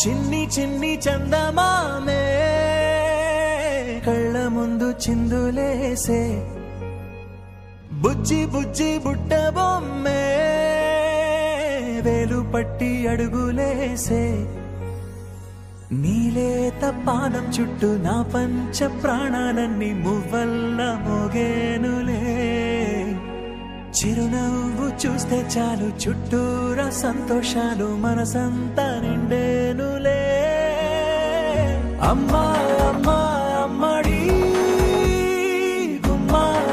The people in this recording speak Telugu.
చిన్ని చిన్ని చందమామే కళ్ళ ముందు చిందులేసే బుజ్జి బుజ్జి బుట్ట బొమ్మే వేలు పట్టి అడుగులేసే నీలేత పానం చుట్టూ నా పంచ ప్రాణాలన్నీ మువ్వల్ల మోగేనులే చిరునవ్వు చూస్తే చాలు చుట్టూరా సంతోషాలు మనసంతా నిండేనులే అమ్మా